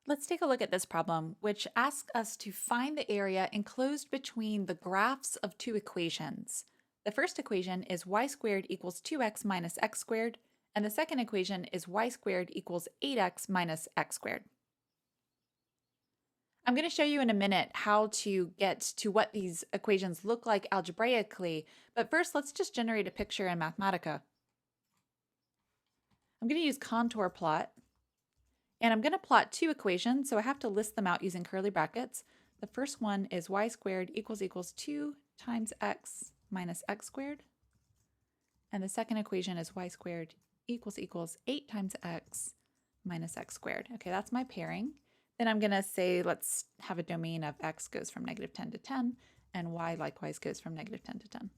Let's take a look at this problem, which asks us to find the area enclosed between the graphs of two equations. The first equation is y squared equals 2x minus x squared, and the second equation is y squared equals 8x minus x squared. I'm going to show you in a minute how to get to what these equations look like algebraically, but first let's just generate a picture in Mathematica. I'm going to use contour plot. And I'm going to plot two equations, so I have to list them out using curly brackets. The first one is y squared equals 2 times x minus x squared. And the second equation is y squared equals 8 times x minus x squared. Okay, that's my pairing. Then I'm going to say let's have a domain of x goes from negative 10 to 10, and y likewise goes from negative 10 to 10.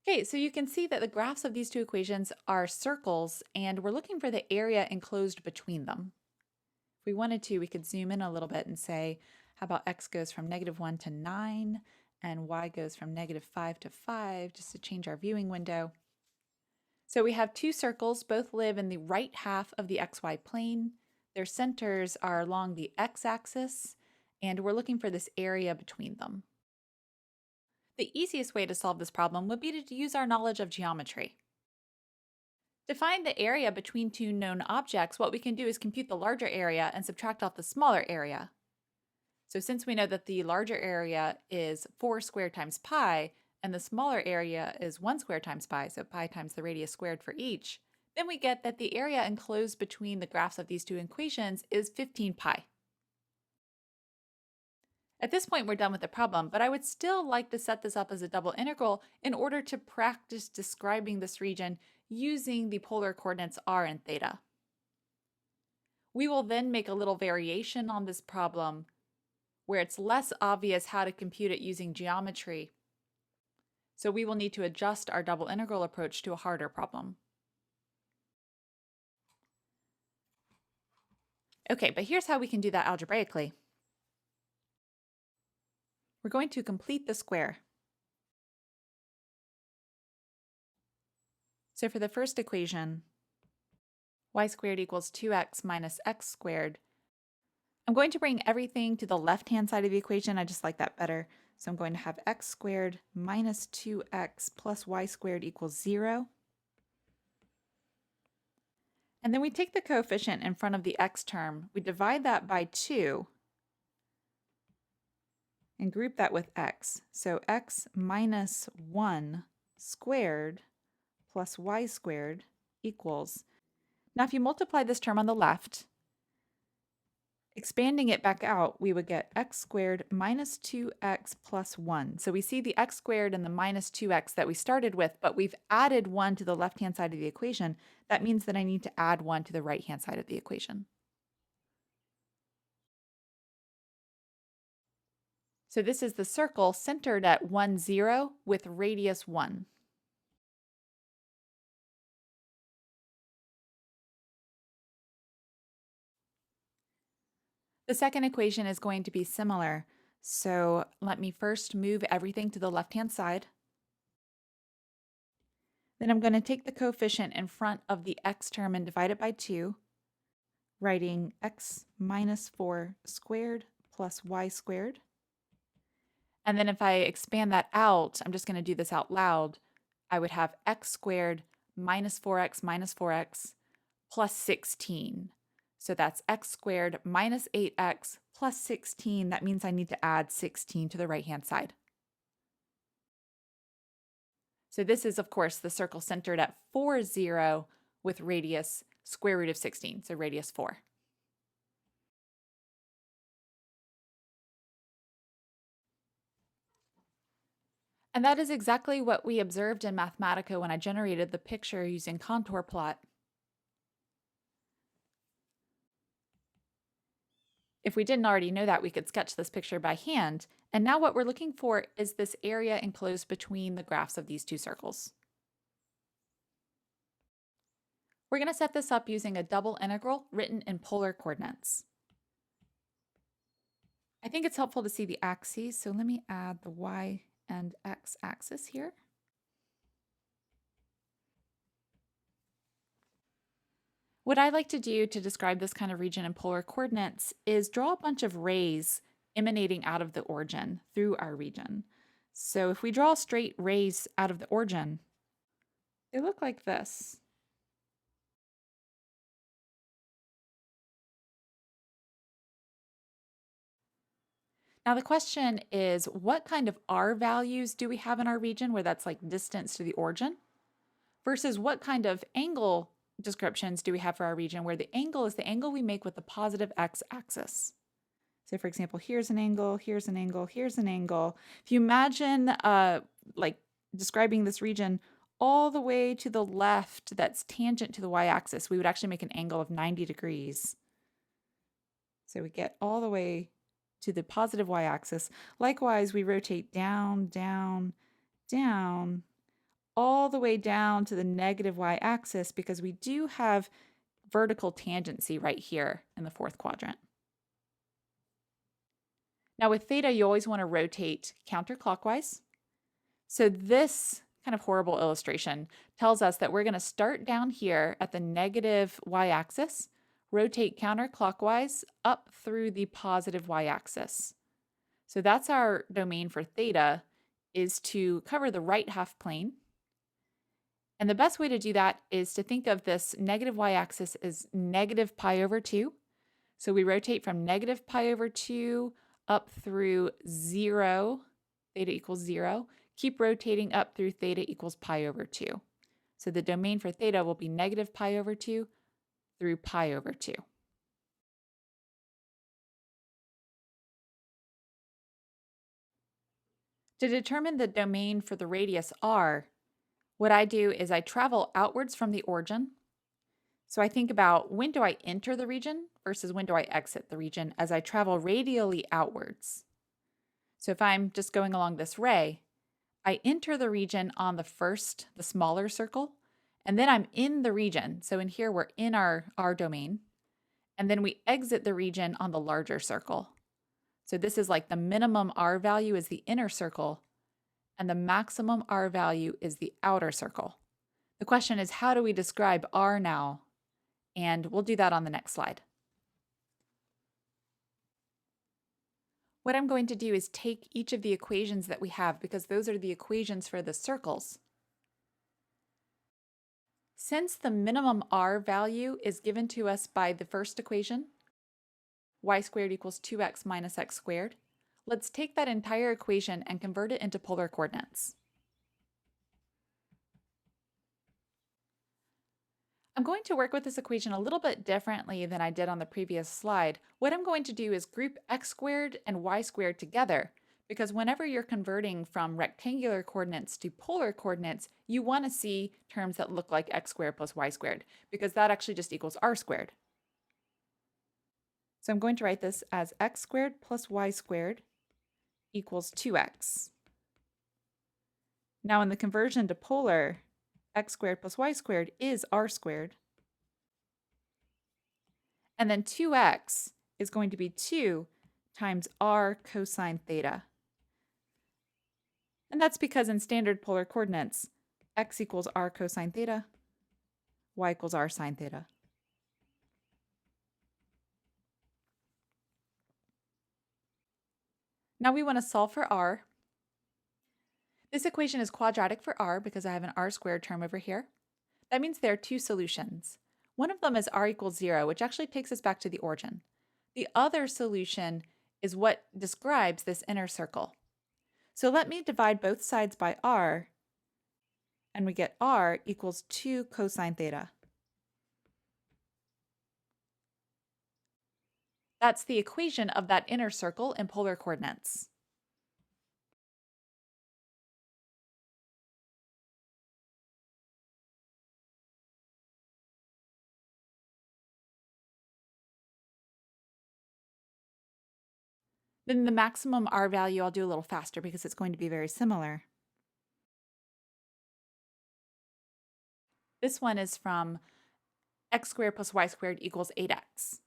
Okay, so you can see that the graphs of these two equations are circles, and we're looking for the area enclosed between them. If we wanted to, we could zoom in a little bit and say, how about x goes from negative 1 to 9, and y goes from negative 5 to 5, just to change our viewing window. So we have two circles, both live in the right half of the xy plane. Their centers are along the x-axis, and we're looking for this area between them. The easiest way to solve this problem would be to use our knowledge of geometry. To find the area between two known objects, what we can do is compute the larger area and subtract off the smaller area. So since we know that the larger area is 4 squared times pi, and the smaller area is 1 squared times pi, so pi times the radius squared for each, then we get that the area enclosed between the graphs of these two equations is 15 pi. At this point, we're done with the problem, but I would still like to set this up as a double integral in order to practice describing this region using the polar coordinates r and theta. We will then make a little variation on this problem where it's less obvious how to compute it using geometry. So we will need to adjust our double integral approach to a harder problem. Okay, but here's how we can do that algebraically. We're going to complete the square. So for the first equation, y squared equals 2x minus x squared, I'm going to bring everything to the left-hand side of the equation. I just like that better. So I'm going to have x squared minus 2x plus y squared equals 0. And then we take the coefficient in front of the x term, we divide that by 2, and group that with x. So x minus 1 squared plus y squared equals. Now if you multiply this term on the left, expanding it back out, we would get x squared minus 2x plus 1. So we see the x squared and the minus 2x that we started with, but we've added 1 to the left-hand side of the equation. That means that I need to add 1 to the right-hand side of the equation. So this is the circle centered at 1, 0 with radius 1. The second equation is going to be similar. So let me first move everything to the left-hand side. Then I'm going to take the coefficient in front of the x term and divide it by 2, writing x minus 4 squared plus y squared. And then if I expand that out, I'm just going to do this out loud, I would have x squared minus 4x plus 16. So that's x squared minus 8x plus 16. That means I need to add 16 to the right-hand side. So this is, of course, the circle centered at 4, 0 with radius square root of 16, so radius 4. And that is exactly what we observed in Mathematica when I generated the picture using contour plot. If we didn't already know that, we could sketch this picture by hand. And now what we're looking for is this area enclosed between the graphs of these two circles. We're going to set this up using a double integral written in polar coordinates. I think it's helpful to see the axes, so let me add the y and x axis here. What I like to do to describe this kind of region in polar coordinates is draw a bunch of rays emanating out of the origin through our region. So if we draw straight rays out of the origin, they look like this. Now the question is, what kind of R values do we have in our region where that's like distance to the origin versus what kind of angle descriptions do we have for our region where the angle is the angle we make with the positive x-axis. So for example, here's an angle, here's an angle, here's an angle. If you imagine like describing this region all the way to the left that's tangent to the y-axis, we would actually make an angle of 90 degrees. So we get all the way to the positive y-axis. Likewise, we rotate down, down, down, all the way down to the negative y-axis because we do have vertical tangency right here in the fourth quadrant. Now with theta, you always want to rotate counterclockwise. So this kind of horrible illustration tells us that we're going to start down here at the negative y-axis, rotate counterclockwise up through the positive y-axis. So that's our domain for theta, is to cover the right half plane. And the best way to do that is to think of this negative y-axis as negative pi over 2. So we rotate from negative pi over 2 up through 0, theta equals 0. Keep rotating up through theta equals pi over 2. So the domain for theta will be negative pi over 2 through pi over 2. To determine the domain for the radius r, what I do is I travel outwards from the origin. So I think about when do I enter the region versus when do I exit the region as I travel radially outwards. So if I'm just going along this ray, I enter the region on the smaller circle, and then I'm in the region. So in here, we're in our domain, and then we exit the region on the larger circle. So this is like the minimum R value is the inner circle, and the maximum R value is the outer circle. The question is, how do we describe R now? And we'll do that on the next slide. What I'm going to do is take each of the equations that we have, because those are the equations for the circles. Since the minimum R value is given to us by the first equation, y squared equals 2x minus x squared, let's take that entire equation and convert it into polar coordinates. I'm going to work with this equation a little bit differently than I did on the previous slide. What I'm going to do is group x squared and y squared together, because whenever you're converting from rectangular coordinates to polar coordinates, you want to see terms that look like x squared plus y squared, because that actually just equals r squared. So I'm going to write this as x squared plus y squared equals 2x. Now in the conversion to polar, x squared plus y squared is r squared. And then 2x is going to be 2 times r cosine theta. And that's because in standard polar coordinates, x equals r cosine theta, y equals r sine theta. Now we want to solve for r. This equation is quadratic for r because I have an r squared term over here. That means there are two solutions. One of them is r equals 0, which actually takes us back to the origin. The other solution is what describes this inner circle. So let me divide both sides by r, and we get r equals 2 cosine theta. That's the equation of that inner circle in polar coordinates. Then the maximum r value I'll do a little faster because it's going to be very similar. This one is from x squared plus y squared equals 8x.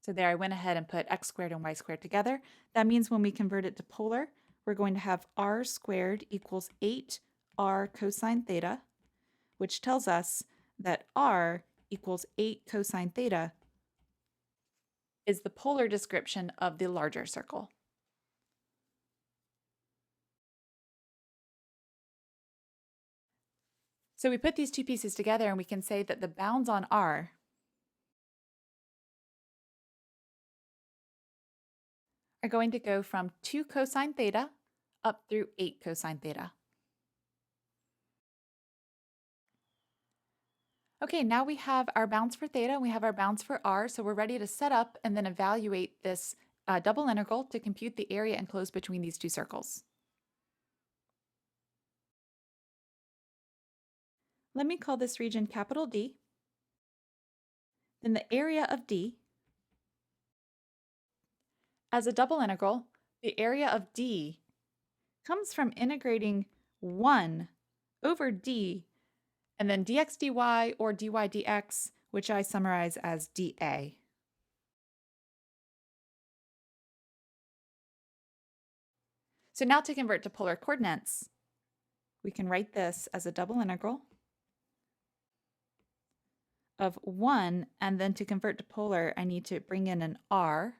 So there I went ahead and put x squared and y squared together. That means when we convert it to polar, we're going to have r squared equals 8r cosine theta, which tells us that r equals 8 cosine theta is the polar description of the larger circle. So we put these two pieces together and we can say that the bounds on r are going to go from 2 cosine theta up through 8 cosine theta. Okay, now we have our bounds for theta and we have our bounds for r, so we're ready to set up and then evaluate this double integral to compute the area enclosed between these two circles. Let me call this region capital D. Then the area of D, as a double integral, the area of D comes from integrating 1 over D and then dx dy or dy dx, which I summarize as dA. So now to convert to polar coordinates, we can write this as a double integral of 1, and then to convert to polar, I need to bring in an r.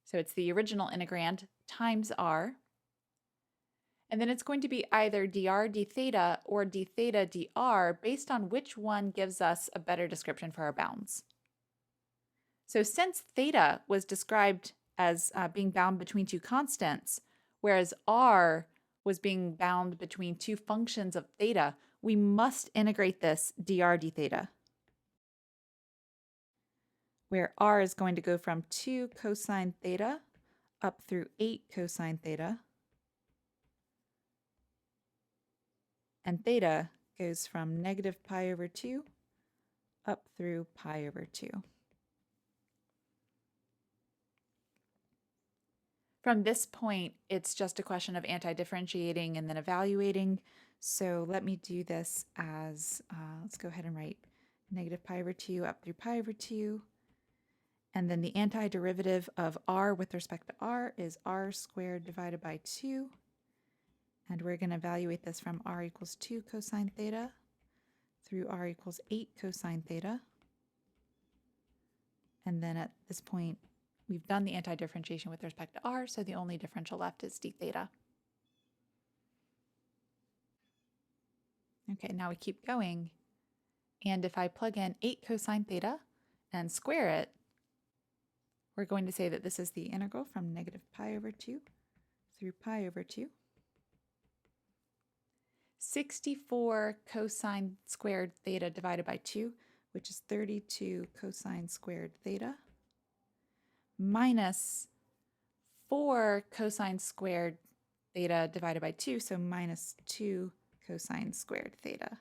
So it's the original integrand times r. And then it's going to be either dr d theta or d theta dr based on which one gives us a better description for our bounds. So since theta was described as being bound between two constants, whereas r was being bound between two functions of theta, we must integrate this dr d theta, where r is going to go from 2 cosine theta up through 8 cosine theta, and theta goes from negative pi over 2 up through pi over 2. From this point, it's just a question of anti-differentiating and then evaluating. So let me do this as, let's go ahead and write negative pi over 2 up through pi over 2. And then the antiderivative of r with respect to r is r squared divided by 2. And we're going to evaluate this from r equals 2 cosine theta through r equals 8 cosine theta. And then at this point, we've done the anti-differentiation with respect to r, so the only differential left is d theta. Okay, now we keep going. And if I plug in 8 cosine theta and square it, we're going to say that this is the integral from negative pi over 2 through pi over 2. 64 cosine squared theta divided by 2, which is 32 cosine squared theta, minus 4 cosine squared theta divided by 2, so minus 2 cosine squared theta,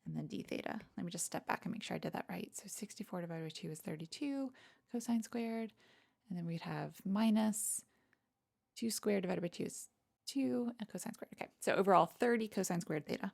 and then d theta. Let me just step back and make sure I did that right. So 64 divided by 2 is 32 cosine squared, and then we'd have minus 2 squared divided by 2 is 2 and cosine squared. Okay, so overall 30 cosine squared theta.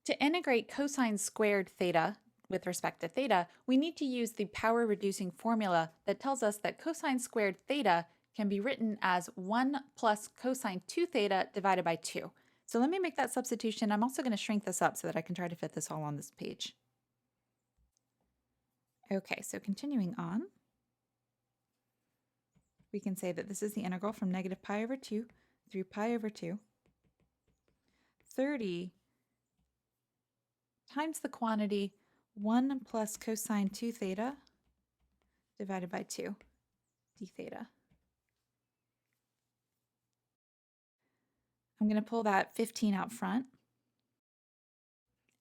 To integrate cosine squared theta with respect to theta, we need to use the power reducing formula that tells us that cosine squared theta can be written as 1 plus cosine 2 theta divided by 2. So let me make that substitution. I'm also going to shrink this up so that I can try to fit this all on this page. Okay, so continuing on, we can say that this is the integral from negative pi over 2 through pi over 2. 30 times the quantity 1 plus cosine 2 theta divided by 2 d theta. I'm going to pull that 15 out front.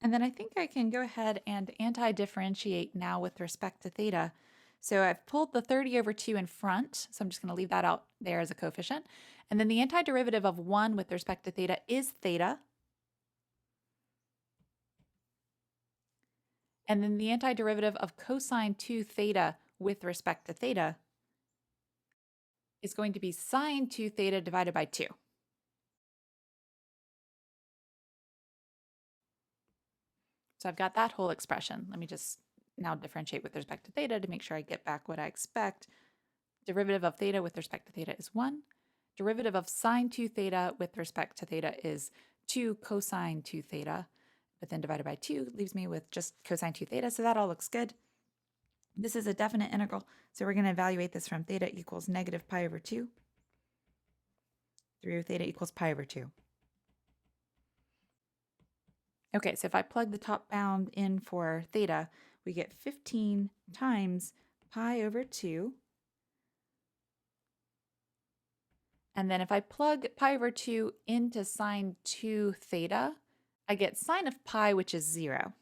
And then I think I can go ahead and anti-differentiate now with respect to theta. So I've pulled the 30 over 2 in front, so I'm just going to leave that out there as a coefficient. And then the antiderivative of 1 with respect to theta is theta. And then the antiderivative of cosine 2 theta with respect to theta is going to be sine 2 theta divided by 2. So I've got that whole expression. Let me just now differentiate with respect to theta to make sure I get back what I expect. Derivative of theta with respect to theta is 1. Derivative of sine 2 theta with respect to theta is 2 cosine 2 theta, but then divided by 2 leaves me with just cosine 2 theta, so that all looks good. This is a definite integral, so we're going to evaluate this from theta equals negative pi over 2 through theta equals pi over 2. Okay, so if I plug the top bound in for theta, we get 15 times pi over 2. And then if I plug pi over 2 into sine 2 theta, I get sine of pi, which is 0.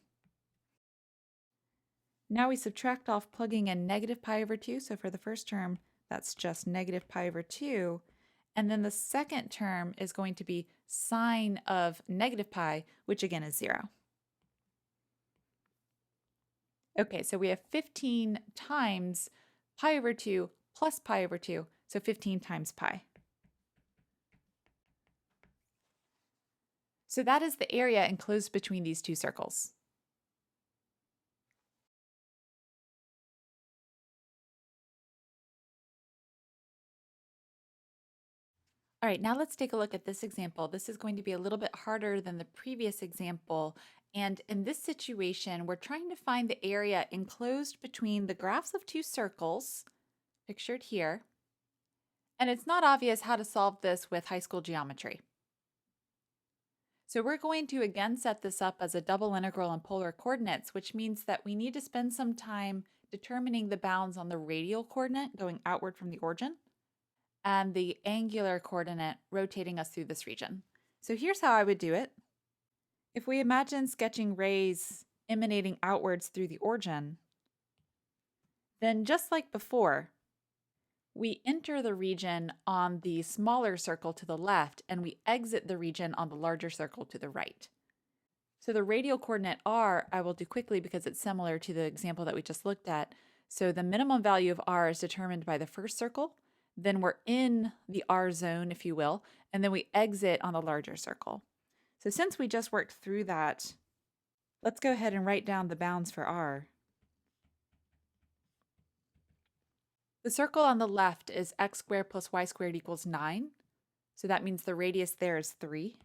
Now we subtract off plugging in negative pi over 2. So for the first term, that's just negative pi over 2. And then the second term is going to be sine of negative pi, which again is 0. Okay, so we have 15 times pi over 2 plus pi over 2, so 15 times pi. So that is the area enclosed between these two circles. All right, now let's take a look at this example. This is going to be a little bit harder than the previous example. And in this situation, we're trying to find the area enclosed between the graphs of two circles, pictured here. And it's not obvious how to solve this with high school geometry. So we're going to again set this up as a double integral in polar coordinates, which means that we need to spend some time determining the bounds on the radial coordinate going outward from the origin and the angular coordinate rotating us through this region. So here's how I would do it. If we imagine sketching rays emanating outwards through the origin, then just like before, we enter the region on the smaller circle to the left and we exit the region on the larger circle to the right. So the radial coordinate r, I will do quickly because it's similar to the example that we just looked at. So the minimum value of r is determined by the first circle, then we're in the r zone, if you will, and then we exit on the larger circle. So since we just worked through that, let's go ahead and write down the bounds for r. The circle on the left is x squared plus y squared equals 9. So that means the radius there is 3.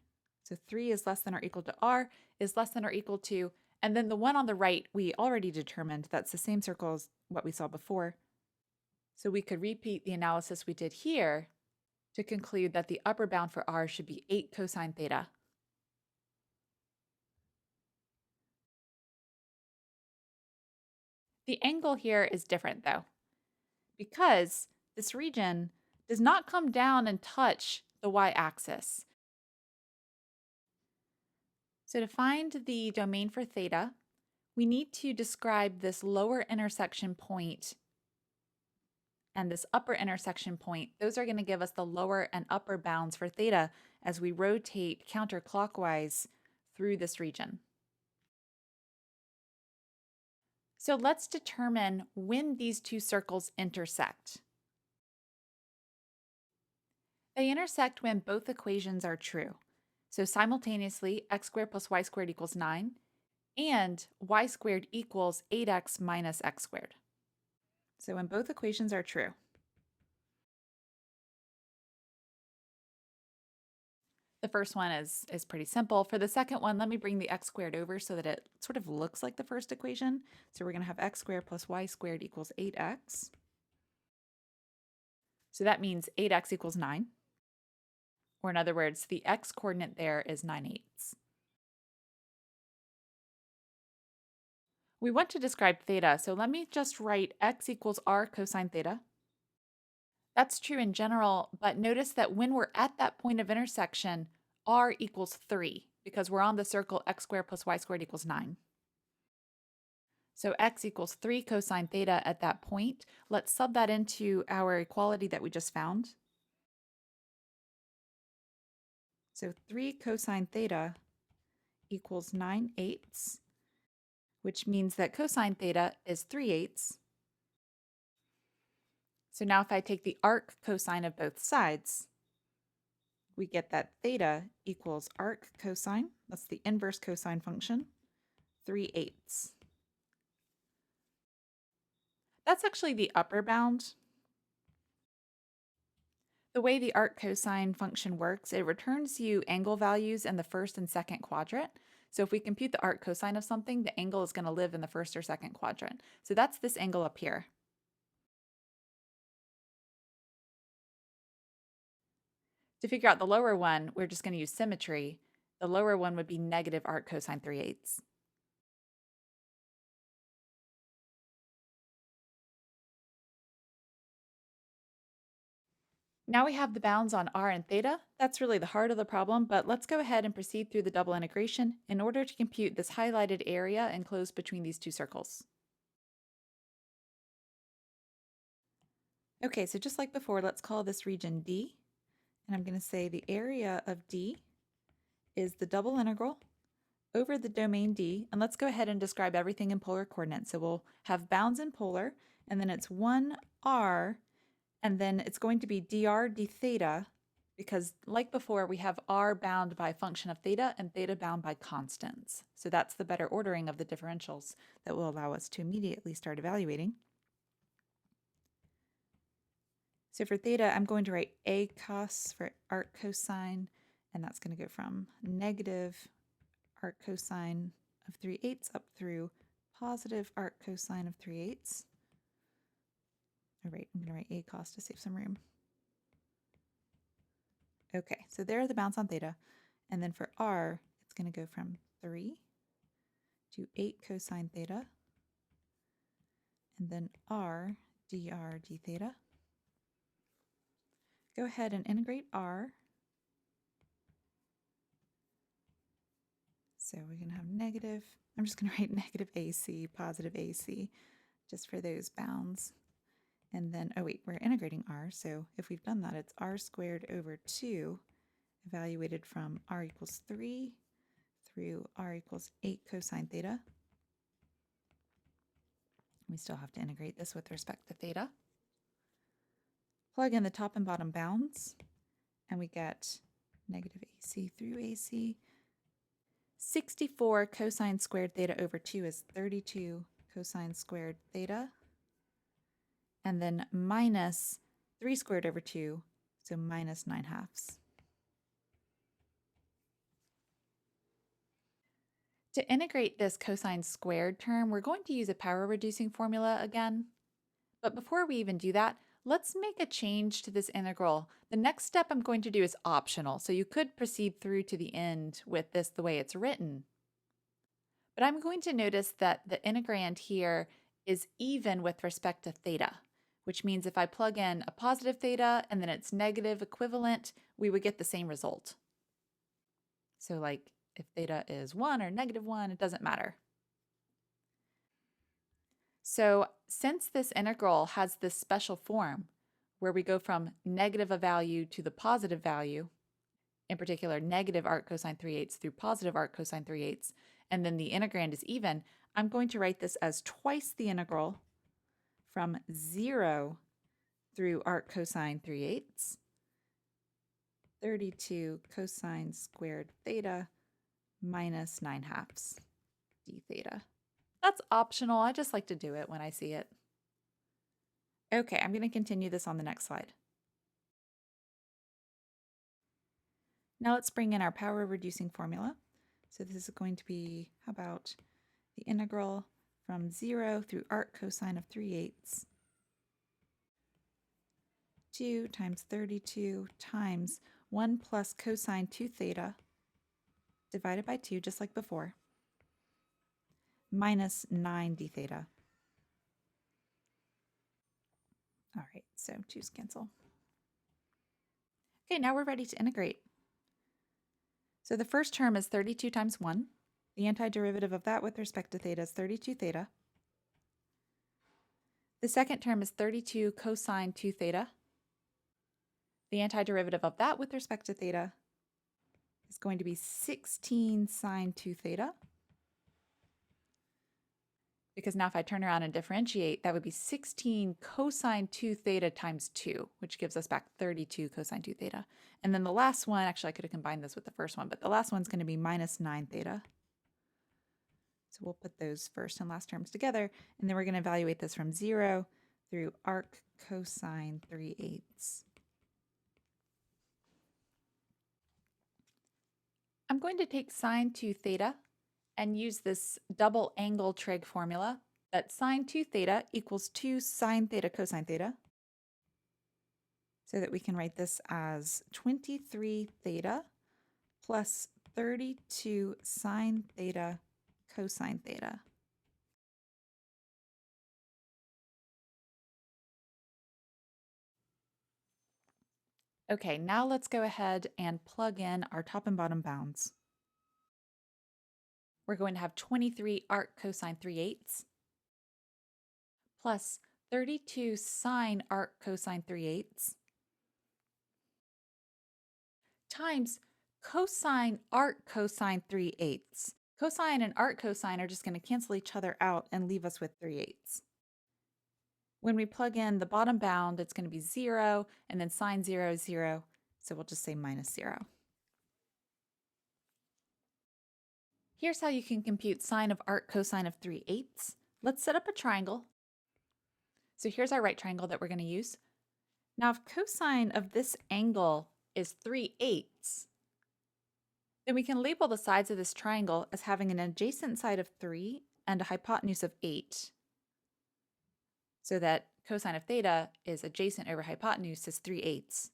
So 3 is less than or equal to r, is less than or equal to, and then the one on the right we already determined. That's the same circle as what we saw before. So we could repeat the analysis we did here to conclude that the upper bound for r should be 8 cosine theta. The angle here is different though, because this region does not come down and touch the y-axis. So to find the domain for theta, we need to describe this lower intersection point and this upper intersection point. Those are going to give us the lower and upper bounds for theta as we rotate counterclockwise through this region. So let's determine when these two circles intersect. They intersect when both equations are true. So simultaneously, x squared plus y squared equals 9, and y squared equals 8x minus x squared. So when both equations are true. The first one is pretty simple. For the second one, let me bring the x squared over so that it sort of looks like the first equation. So we're going to have x squared plus y squared equals 8x. So that means 8x equals 9. Or in other words, the x coordinate there is 9/8. We want to describe theta, so let me just write x equals r cosine theta. That's true in general, but notice that when we're at that point of intersection, r equals 3 because we're on the circle x squared plus y squared equals 9. So x equals 3 cosine theta at that point. Let's sub that into our equality that we just found. So 3 cosine theta equals 9/8, which means that cosine theta is 3/8. So now if I take the arc cosine of both sides, we get that theta equals arc cosine, that's the inverse cosine function, 3/8. That's actually the upper bound. The way the arc cosine function works, it returns you angle values in the first and second quadrant. So if we compute the arc cosine of something, the angle is going to live in the first or second quadrant. So that's this angle up here. To figure out the lower one, we're just going to use symmetry. The lower one would be negative arc cosine 3/8. Now we have the bounds on r and theta. That's really the heart of the problem, but let's go ahead and proceed through the double integration in order to compute this highlighted area enclosed between these two circles. Okay, so just like before, let's call this region D, and I'm going to say the area of D is the double integral over the domain D, and let's go ahead and describe everything in polar coordinates. So we'll have bounds in polar, and then it's 1r, and then it's going to be dr d theta, because like before, we have r bound by a function of theta and theta bound by constants. So that's the better ordering of the differentials that will allow us to immediately start evaluating. So for theta, I'm going to write a cos for arc cosine, and that's going to go from negative arc cosine of 3/8 up through positive arc cosine of 3/8. All right, I'm going to write a cos to save some room. Okay, so there are the bounds on theta. And then for r, it's going to go from 3 to 8 cosine theta, and then r dr d theta. Go ahead and integrate r. So we're going to have negative, I'm just going to write negative AC, positive AC, just for those bounds. And then, oh wait, we're integrating r, so if we've done that, it's r squared over 2, evaluated from r equals 3 through r equals 8 cosine theta. We still have to integrate this with respect to theta. Plug in the top and bottom bounds, and we get negative AC through AC. 64 cosine squared theta over 2 is 32 cosine squared theta. And then minus 3 squared over 2, so minus 9/2. To integrate this cosine squared term, we're going to use a power reducing formula again. But before we even do that, let's make a change to this integral. The next step I'm going to do is optional, so you could proceed through to the end with this the way it's written. But I'm going to notice that the integrand here is even with respect to theta, which means if I plug in a positive theta and then its negative equivalent, we would get the same result. So like if theta is 1 or -1, it doesn't matter. So since this integral has this special form where we go from negative a value to the positive value, in particular negative arc cosine 3/8 through positive arc cosine 3/8, and then the integrand is even, I'm going to write this as twice the integral from 0 through arc cosine 3/8, 32 cosine squared theta minus 9/2 d theta. That's optional. I just like to do it when I see it. Okay, I'm going to continue this on the next slide. Now let's bring in our power reducing formula. So this is going to be, how about the integral from 0 through arc cosine of 3/8, 2 times 32 times 1 plus cosine 2 theta divided by 2, just like before, minus 9 d theta. All right, so 2's cancel. Okay, now we're ready to integrate. So the first term is 32 times 1. The antiderivative of that with respect to theta is 32 theta. The second term is 32 cosine 2 theta. The antiderivative of that with respect to theta is going to be 16 sine 2 theta. Because now if I turn around and differentiate, that would be 16 cosine 2 theta times 2, which gives us back 32 cosine 2 theta. And then the last one, actually I could have combined this with the first one, but the last one's going to be minus 9 theta. So we'll put those first and last terms together, and then we're going to evaluate this from 0 through arc cosine 3/8. I'm going to take sine 2 theta and use this double angle trig formula that sine 2 theta equals 2 sine theta cosine theta, so that we can write this as 23 theta plus 32 sine theta cosine theta. Okay, now let's go ahead and plug in our top and bottom bounds. We're going to have 23 arc cosine 3/8 plus 32 sine arc cosine 3/8 times cosine arc cosine 3/8. Cosine and arc cosine are just going to cancel each other out and leave us with 3/8. When we plug in the bottom bound, it's going to be 0, and then sine 0 is 0, so we'll just say minus 0. Here's how you can compute sine of arc cosine of 3/8. Let's set up a triangle. So here's our right triangle that we're going to use. Now if cosine of this angle is 3/8, then we can label the sides of this triangle as having an adjacent side of 3 and a hypotenuse of 8, so that cosine of theta is adjacent over hypotenuse is 3/8.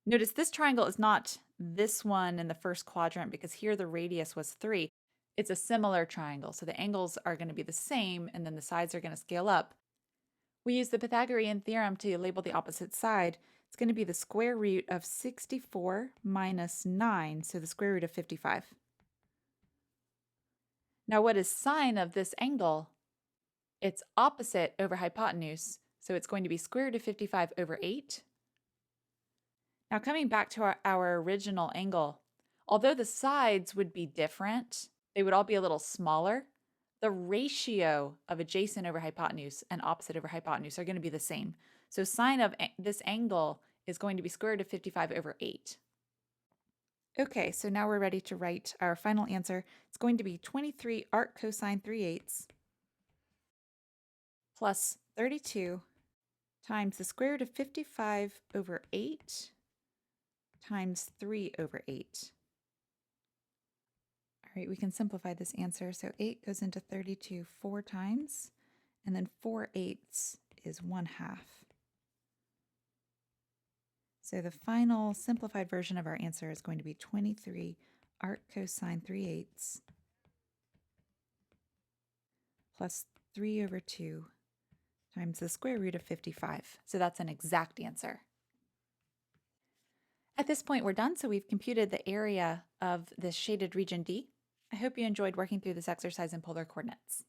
Notice this triangle is not this one in the first quadrant because here the radius was 3. It's a similar triangle, so the angles are going to be the same and then the sides are going to scale up. We use the Pythagorean theorem to label the opposite side. It's going to be the square root of 64 minus 9, so the square root of 55. Now what is sine of this angle? It's opposite over hypotenuse, so it's going to be square root of 55 over 8. Now coming back to our original angle, although the sides would be different, they would all be a little smaller, the ratio of adjacent over hypotenuse and opposite over hypotenuse are going to be the same. So sine of this angle is going to be square root of 55 over 8. Okay, so now we're ready to write our final answer. It's going to be 23 arc cosine 3/8 plus 32 times the square root of 55 over 8 times 3 over 8. All right, we can simplify this answer. So 8 goes into 32 4 times, and then 4/8 is 1/2. So the final simplified version of our answer is going to be 23 arc cosine 3/8 plus 3 over 2 times the square root of 55. So that's an exact answer. At this point, we're done, so we've computed the area of this shaded region D. I hope you enjoyed working through this exercise in polar coordinates.